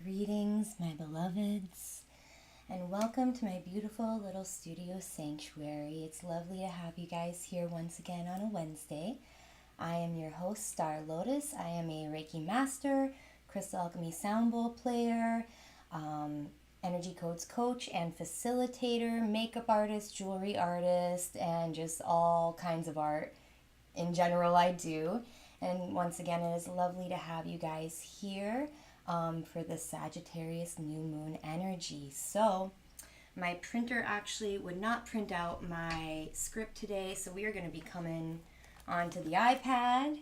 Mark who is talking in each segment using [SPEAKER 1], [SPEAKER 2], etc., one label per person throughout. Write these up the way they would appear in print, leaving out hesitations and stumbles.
[SPEAKER 1] Greetings, my beloveds, and welcome to my beautiful little studio sanctuary. It's lovely to have you guys here once again on a Wednesday. I am your host, Sdar Lotus. I am a Reiki master, Crystal Alchemy Sound Bowl player, energy codes coach and facilitator, makeup artist, jewelry artist, and just all kinds of art in general I do. And once again, it is lovely to have you guys here for the Sagittarius New Moon energy. So my printer actually would not print out my script today, so we are going to be coming onto the iPad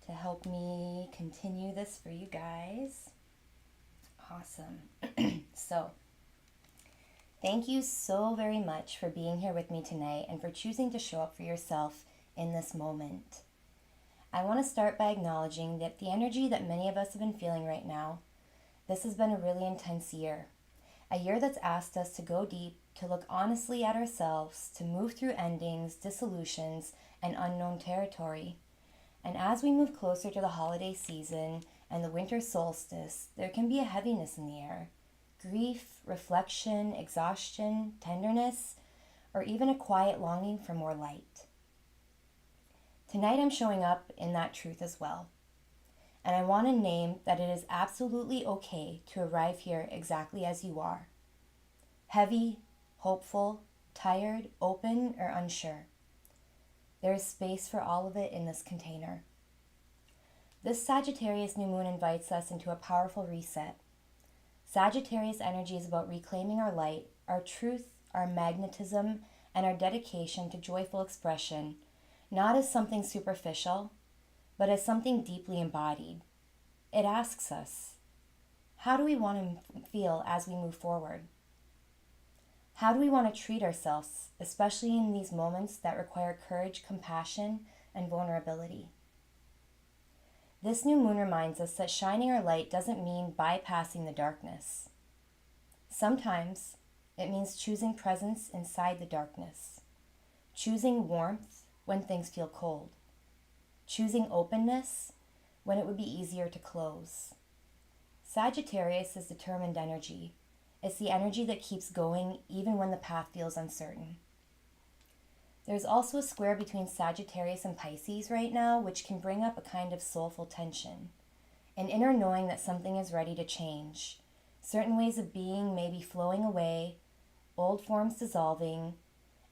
[SPEAKER 1] to help me continue this for you guys. Awesome. So thank you so very much for being here with me tonight and for choosing to show up for yourself in this moment. I want to start by acknowledging that the energy that many of us have been feeling right now, this has been a really intense year. A year that's asked us to go deep, to look honestly at ourselves, to move through endings, dissolutions, and unknown territory. And as we move closer to the holiday season and the winter solstice, there can be a heaviness in the air. Grief, reflection, exhaustion, tenderness, or even a quiet longing for more light. Tonight I'm showing up in that truth as well. And I want to name that it is absolutely okay to arrive here exactly as you are. Heavy, hopeful, tired, open, or unsure. There is space for all of it in this container. This Sagittarius New Moon invites us into a powerful reset. Sagittarius energy is about reclaiming our light, our truth, our magnetism, and our dedication to joyful expression, not as something superficial, but as something deeply embodied. It asks us, how do we want to feel as we move forward? How do we want to treat ourselves, especially in these moments that require courage, compassion, and vulnerability? This new moon reminds us that shining our light doesn't mean bypassing the darkness. Sometimes it means choosing presence inside the darkness, choosing warmth when things feel cold, choosing openness when it would be easier to close. Sagittarius is determined energy. It's the energy that keeps going even when the path feels uncertain. There's also a square between Sagittarius and Pisces right now, which can bring up a kind of soulful tension, an inner knowing that something is ready to change. Certain ways of being may be flowing away, old forms dissolving,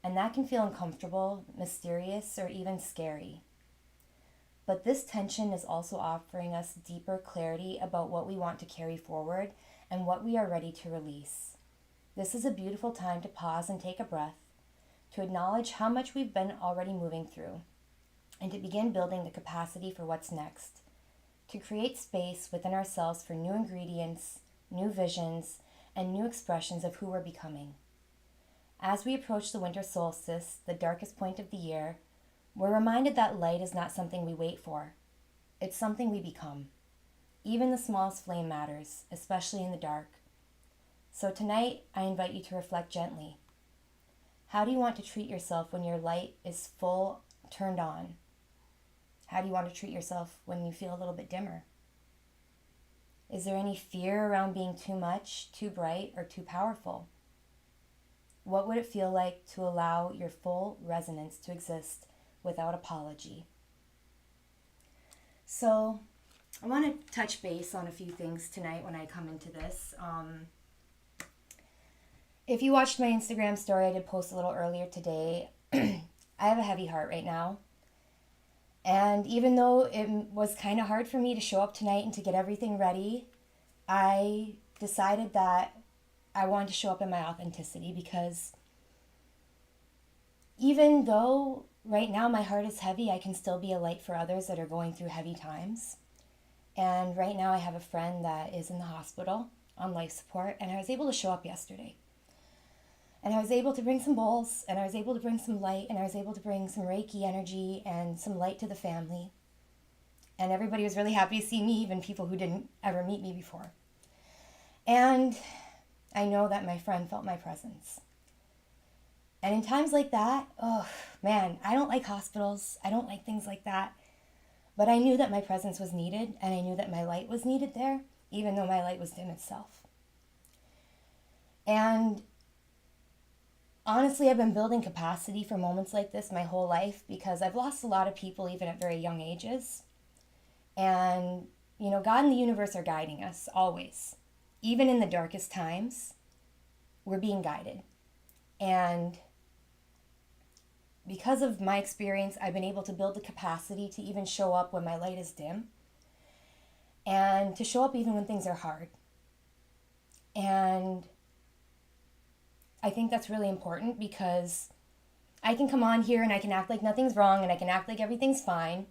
[SPEAKER 1] and that can feel uncomfortable, mysterious, or even scary. But this tension is also offering us deeper clarity about what we want to carry forward and what we are ready to release. This is a beautiful time to pause and take a breath, to acknowledge how much we've been already moving through, and to begin building the capacity for what's next, to create space within ourselves for new ingredients, new visions, and new expressions of who we're becoming. As we approach the winter solstice, the darkest point of the year, we're reminded that light is not something we wait for. It's something we become. Even the smallest flame matters, especially in the dark. So tonight, I invite you to reflect gently. How do you want to treat yourself when your light is full, turned on? How do you want to treat yourself when you feel a little bit dimmer? Is there any fear around being too much, too bright, or too powerful? What would it feel like to allow your full resonance to exist without apology? So I want to touch base on a few things tonight when I come into this. If you watched my Instagram story, I did post a little earlier today. I have a heavy heart right now. And even though it was kind of hard for me to show up tonight and to get everything ready, I decided that I wanted to show up in my authenticity because even though right now my heart is heavy, I can still be a light for others that are going through heavy times. And right now I have a friend that is in the hospital on life support, and I was able to show up yesterday. And I was able to bring some bowls, and I was able to bring some light, and I was able to bring some Reiki energy and some light to the family. And everybody was really happy to see me, even people who didn't ever meet me before. And I know that my friend felt my presence. And in times like that, oh man, I don't like hospitals. I don't like things like that. But I knew that my presence was needed, and I knew that my light was needed there, even though my light was dim itself. And honestly, I've been building capacity for moments like this my whole life, because I've lost a lot of people even at very young ages. And, you know, God and the universe are guiding us always. Even in the darkest times, we're being guided. And because of my experience, I've been able to build the capacity to even show up when my light is dim, and to show up even when things are hard. And I think that's really important, because I can come on here and I can act like nothing's wrong and I can act like everything's fine,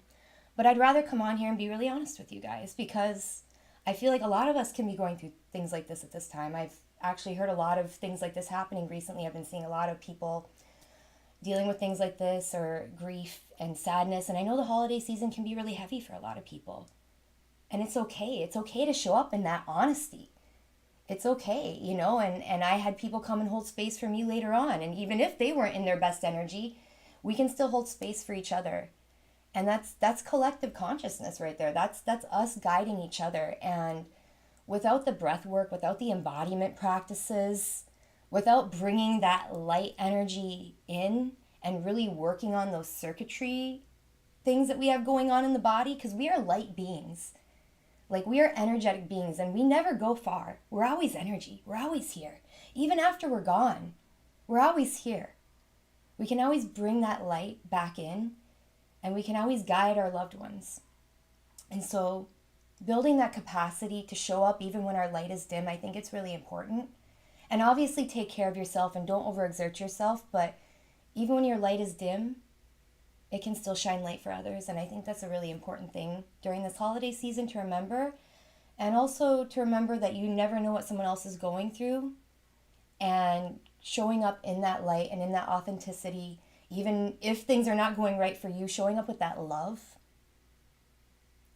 [SPEAKER 1] but I'd rather come on here and be really honest with you guys, because I feel like a lot of us can be going through things like this at this time. I've actually heard a lot of things like this happening recently. I've been seeing a lot of people dealing with things like this, or grief and sadness. And I know the holiday season can be really heavy for a lot of people. And it's okay. It's okay to show up in that honesty. It's okay, you know, and I had people come and hold space for me later on. And even if they weren't in their best energy, we can still hold space for each other. And that's collective consciousness right there. That's us guiding each other. And without the breath work, without the embodiment practices, without bringing that light energy in and really working on those circuitry things that we have going on in the body, because we are light beings. Like, we are energetic beings, and we never go far. We're always energy. We're always here. Even after we're gone, we're always here. We can always bring that light back in, and we can always guide our loved ones. And so building that capacity to show up even when our light is dim, I think it's really important. And obviously take care of yourself and don't overexert yourself, but even when your light is dim, it can still shine light for others. And I think that's a really important thing during this holiday season to remember. And also to remember that you never know what someone else is going through. And showing up in that light and in that authenticity, even if things are not going right for you, showing up with that love.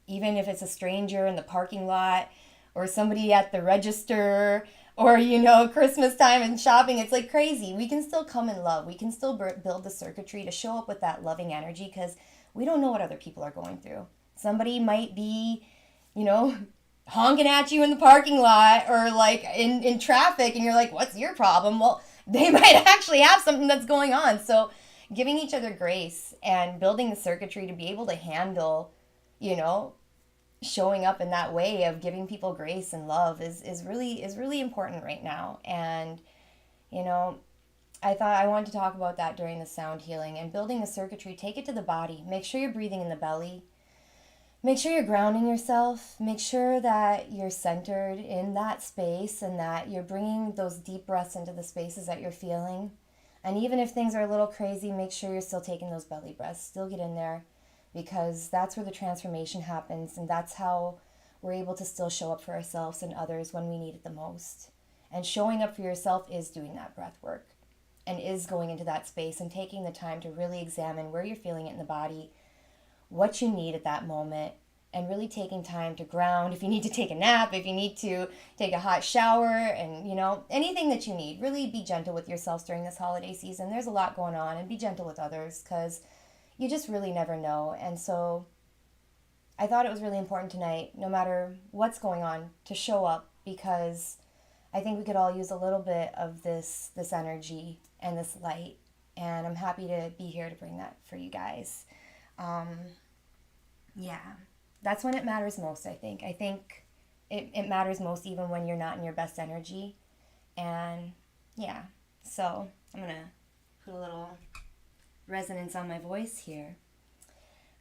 [SPEAKER 1] Even if it's a stranger in the parking lot, or somebody at the register, or, you know, Christmas time and shopping, it's like crazy. We can still come in love. We can still build the circuitry to show up with that loving energy, because we don't know what other people are going through. Somebody might be, you know, honking at you in the parking lot, or like in traffic, and you're like, what's your problem? Well, they might actually have something that's going on. So giving each other grace and building the circuitry to be able to handle, you know, showing up in that way of giving people grace and love is really important right now. And, you know, I thought I wanted to talk about that during the sound healing and building the circuitry. Take it to the body. Make sure you're breathing in the belly. Make sure you're grounding yourself. Make sure that you're centered in that space, and that you're bringing those deep breaths into the spaces that you're feeling. And even if things are a little crazy, make sure you're still taking those belly breaths. Still get in there, because that's where the transformation happens, and that's how we're able to still show up for ourselves and others when we need it the most. And showing up for yourself is doing that breath work, and is going into that space and taking the time to really examine where you're feeling it in the body, what you need at that moment, and really taking time to ground. If you need to take a nap, if you need to take a hot shower, and, you know, anything that you need, really be gentle with yourselves during this holiday season. There's a lot going on, and be gentle with others, because you just really never know. And so I thought it was really important tonight, no matter what's going on, to show up, because I think we could all use a little bit of this energy and this light. And I'm happy to be here to bring that for you guys. Yeah, that's when it matters most, I think. I think it matters most even when you're not in your best energy. And yeah, so I'm going to put a little resonance on my voice here.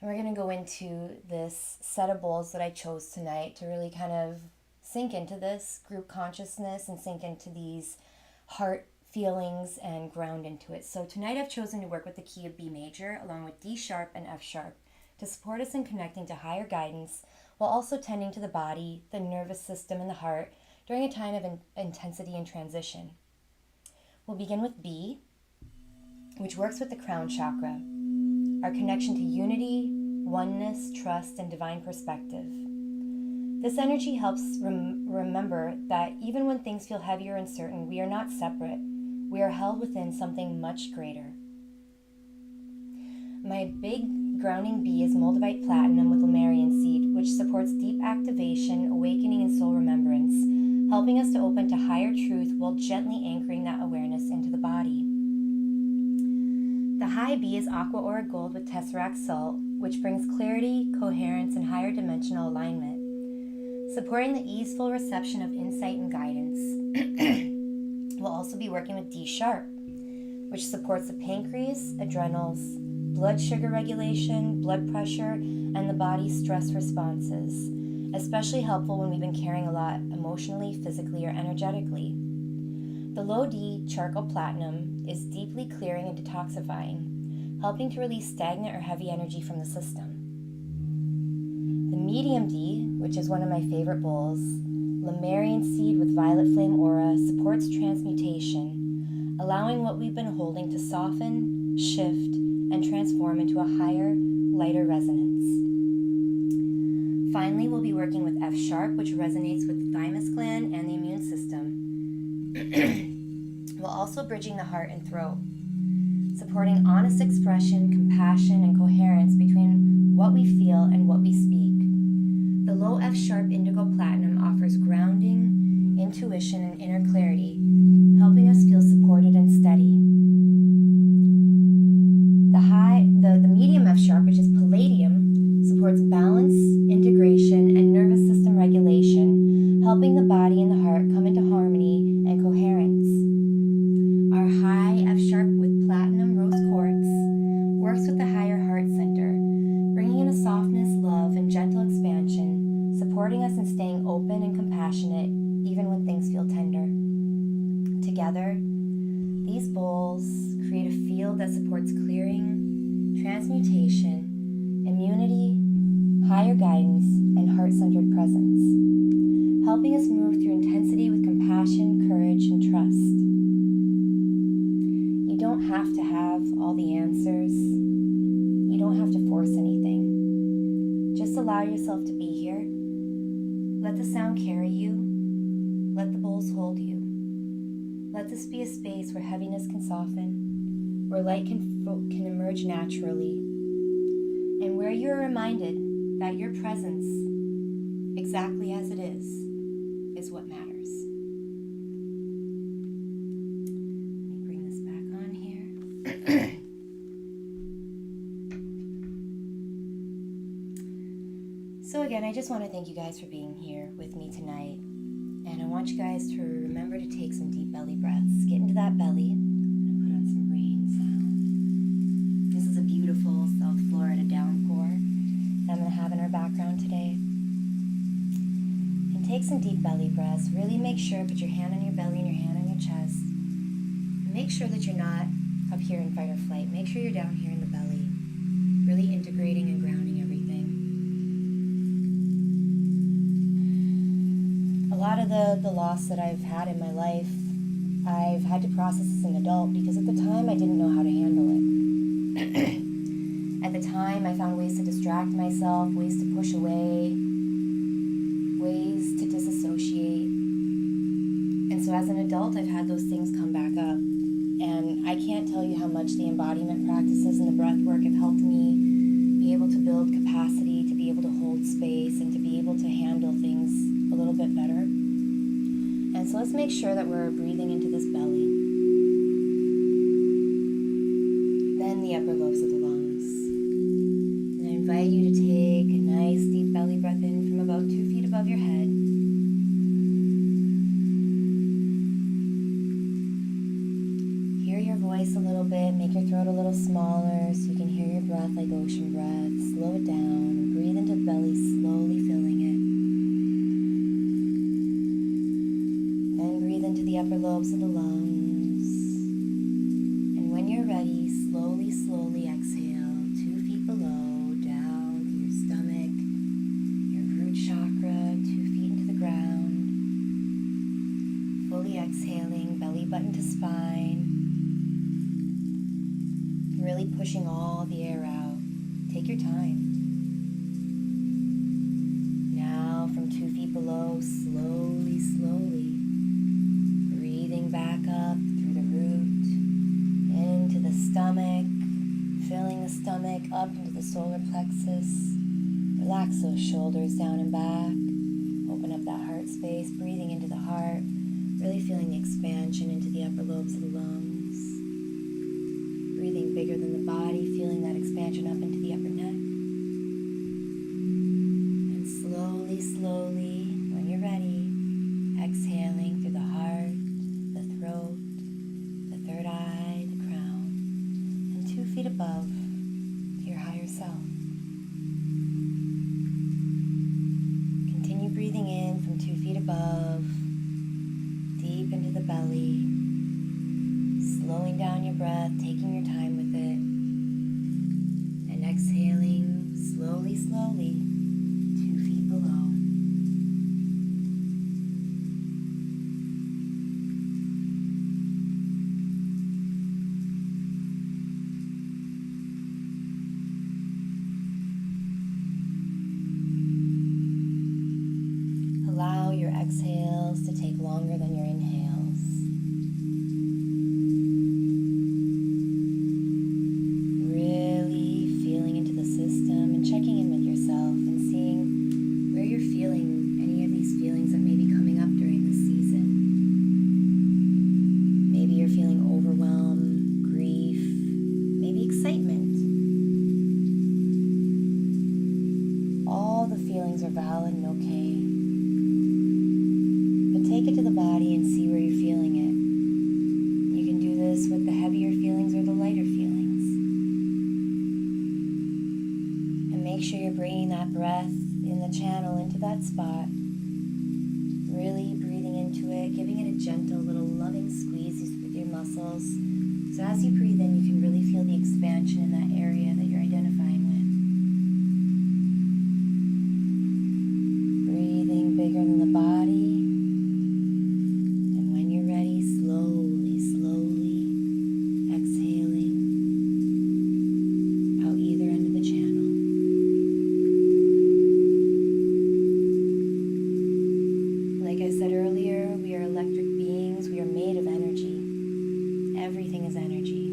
[SPEAKER 1] And we're going to go into this set of bowls that I chose tonight to really kind of sink into this group consciousness and sink into these heart feelings and ground into it. So tonight I've chosen to work with the key of B major along with D sharp and F sharp to support us in connecting to higher guidance while also tending to the body, the nervous system, and the heart during a time of intensity and transition. We'll begin with B, which works with the crown chakra, our connection to unity, oneness, trust, and divine perspective. This energy helps remember that even when things feel heavy or uncertain, we are not separate. We are held within something much greater. My big grounding B is Moldavite Platinum with Lemurian Seed, which supports deep activation, awakening, and soul remembrance, helping us to open to higher truth while gently anchoring that awareness into the body. The high B is Aqua Aura Gold with Tesseract Salt, which brings clarity, coherence, and higher dimensional alignment, supporting the easeful reception of insight and guidance. We'll also be working with D sharp, which supports the pancreas, adrenals, blood sugar regulation, blood pressure, and the body's stress responses, especially helpful when we've been carrying a lot emotionally, physically, or energetically. The low D, Charcoal Platinum, is deeply clearing and detoxifying, helping to release stagnant or heavy energy from the system. The medium D, which is one of my favorite bowls, Lemurian Seed with Violet Flame Aura, supports transmutation, allowing what we've been holding to soften, shift, and transform into a higher, lighter resonance. Finally, we'll be working with F sharp, which resonates with the thymus gland and the immune system, while also bridging the heart and throat, supporting honest expression, compassion, and coherence between what we feel and what we speak. The low F sharp Indigo Platinum offers grounding, intuition, and inner clarity, helping us feel supported and steady. The medium F sharp, which is Palladium, supports balance, integration, and nervous system regulation, helping the body and the heart come into harmony and coherence. Our high F sharp with Platinum Rose Quartz works with the higher heart center, bringing in a softness, love, and gentle expansion, supporting us in staying open and compassionate even when things feel tender. Together, these bowls create a field that supports clearing, transmutation, immunity, higher guidance, and heart-centered presence, helping us move through intensity with compassion, courage, and trust. You don't have to have all the answers. You don't have to force anything. Just allow yourself to be here. Let the sound carry you. Let the bowls hold you. Let this be a space where heaviness can soften, where light can emerge naturally, and where you are reminded that your presence, exactly as it is what matters. Let me bring this back on here. So again, I just want to thank you guys for being here with me tonight. And I want you guys to remember to take some deep belly breaths. Get into that belly. I'm going to put on some rain sound. This is a beautiful South Florida downpour that I'm going to have in our background today. And take some deep belly breaths. Really make sure, put your hand on your belly and your hand on your chest. Make sure that you're not up here in fight or flight. Make sure you're down here in the belly. Really integrating and grounding everything. A lot of the loss that I've had in my life, I've had to process as an adult because at the time I didn't know how to handle it. At the time I found ways to distract myself, ways to push away, ways to disassociate. And so as an adult I've had those things come back up. And I can't tell you how much the embodiment practices and the breath work have helped me be able to build capacity, to be able to hold space, and to be able to handle things a little bit better. And so let's make sure that we're breathing into this belly. Then the upper lobes of the lungs. And I invite you to take a nice deep belly breath in from about 2 feet above your head. Hear your voice a little bit, make your throat a little smaller so you can hear your breath like ocean breath. Slow it down and breathe into the belly, slowly filling it. Then breathe into the upper lobes of the lungs. lungs. And when you're ready, slowly, slowly exhale 2 feet below, down through your stomach, your root chakra, 2 feet into the ground. Fully exhaling, belly button to spine. Really pushing all the air out. Take your time. Now from 2 feet below, slowly, slowly, breathing back up through the root, into the stomach, filling the stomach up into the solar plexus. Relax those shoulders down and back. Open up that heart space, breathing into the heart, really feeling the expansion into the upper lobes of the lungs. Breathing bigger than the body, feeling that expansion up into the upper neck. And slowly, slowly, when you're ready, exhaling through the heart, the throat, the third eye, the crown, and 2 feet above your higher self. Continue breathing in from 2 feet above, deep into the belly, slowing down your breath, taking your time with it, and exhaling slowly, slowly, 2 feet below. Allow your exhales to take longer than your inhales. Make sure you're bringing that breath in the channel into that spot. Really breathing into it, giving it a gentle little loving squeeze with your muscles. So as you breathe in, you can really feel the expansion in that area that you're identifying with. Breathing bigger than the body. And when you're ready, slowly, slowly exhaling out either end of the channel. Like I said earlier, we are electric beings. We are made of energy. Everything is energy.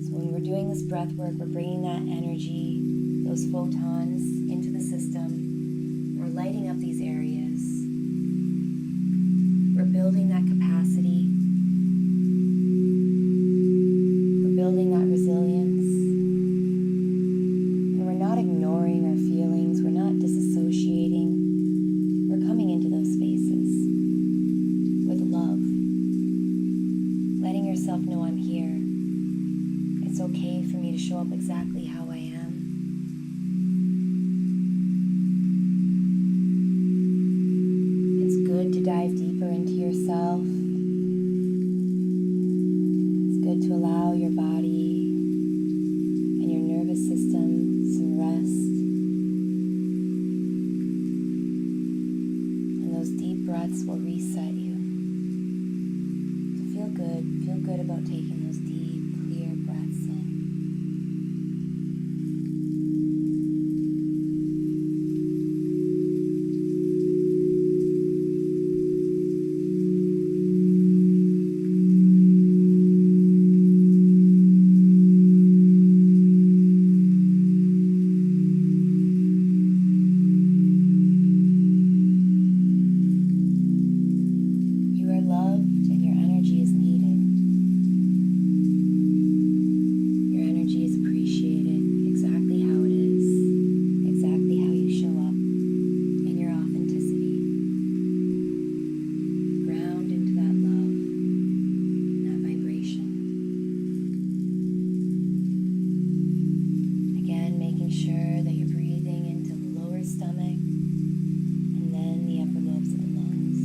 [SPEAKER 1] So when we're doing this breath work, we're bringing that energy, those photons, into the system. We're lighting up these areas. We're building that capacity. We're building that resilience. And we're not ignoring our feelings. We're not disassociating. We're coming into those spaces with love. Letting yourself know I'm here. It's okay for me to show up exactly how I am. It's good to dive deeper into yourself. It's good to allow your body and your nervous system some rest. And those deep breaths will reset you. Feel good about taking those deep, clear breaths in. You are loved and your energy is needed. Your energy is appreciated exactly how it is, exactly how you show up in your authenticity. Ground into that love and that vibration. Again, making sure that you're breathing into the lower stomach and then the upper lobes of the lungs.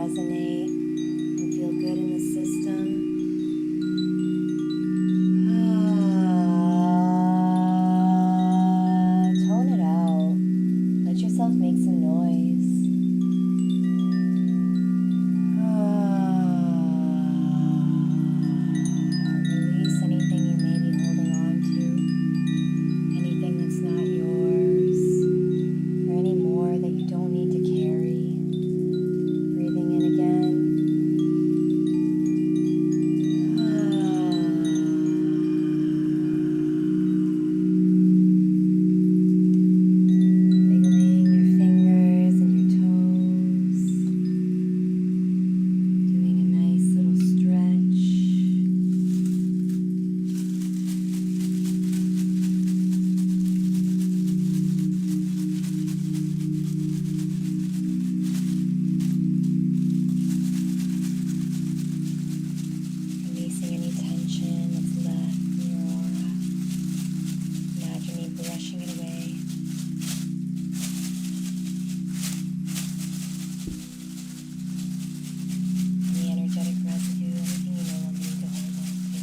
[SPEAKER 1] resonate and feel good in the system. Tone it out. Let yourself make some noise. Release anything you may be holding on to, anything that's not yours, or any more that you don't need to carry. Breathing in again. Wiggling your fingers and your toes. Doing a nice little stretch. Releasing any tension that's left in your aura. Imagine me brushing it away. Any energetic residue, anything you no longer need to hold on to.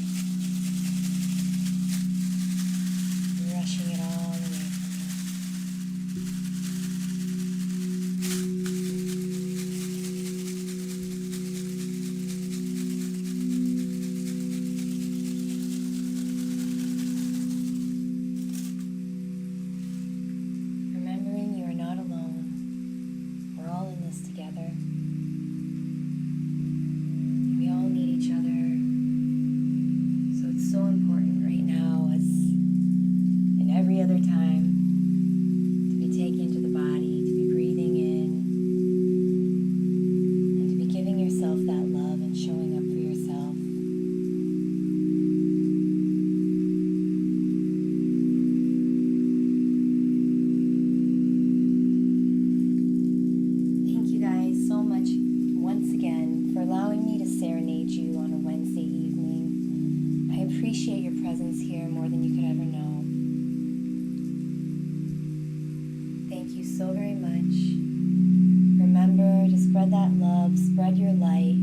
[SPEAKER 1] Brushing it all away from you. Remembering you are not alone. We're all in this together. And we all need each other. So it's so important right now, as in every other time, to be taking into the body, to be breathing in, and to be giving yourself that love and showing up for yourself. Thank you guys so much once again for allowing me to serenade you on a Wednesday evening. I appreciate your presence here more than you could ever know. Thank you so very much. Remember to spread that love, spread your light.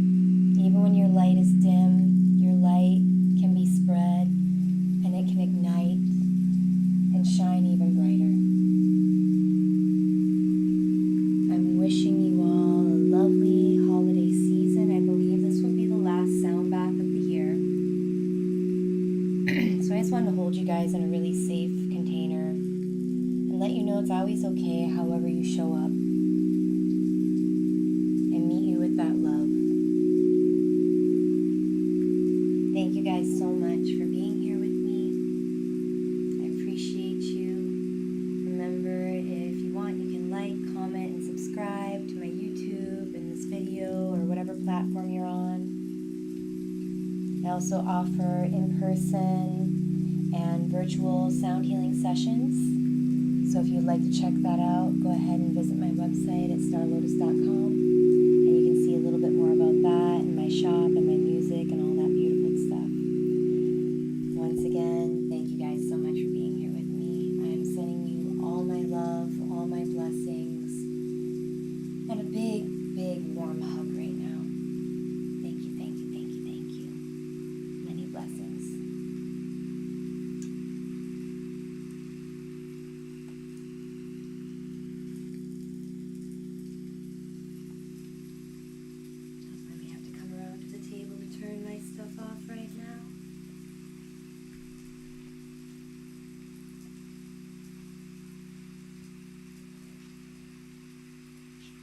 [SPEAKER 1] Even when your light is dim, your light can be spread and it can ignite and shine even brighter. I'm wishing you all a lovely holiday season. I believe this will be the last sound bath of the year. So I just wanted to hold you guys in a really safe container and let you know it's always okay however you show up, and meet you with that love. Thank you guys so much for being here with me. I appreciate you. Remember, if you want, you can like, comment, and subscribe to my YouTube and this video or whatever platform you're on. I also offer in-person and virtual sound healing sessions. So if you'd like to check that out, go ahead and visit my website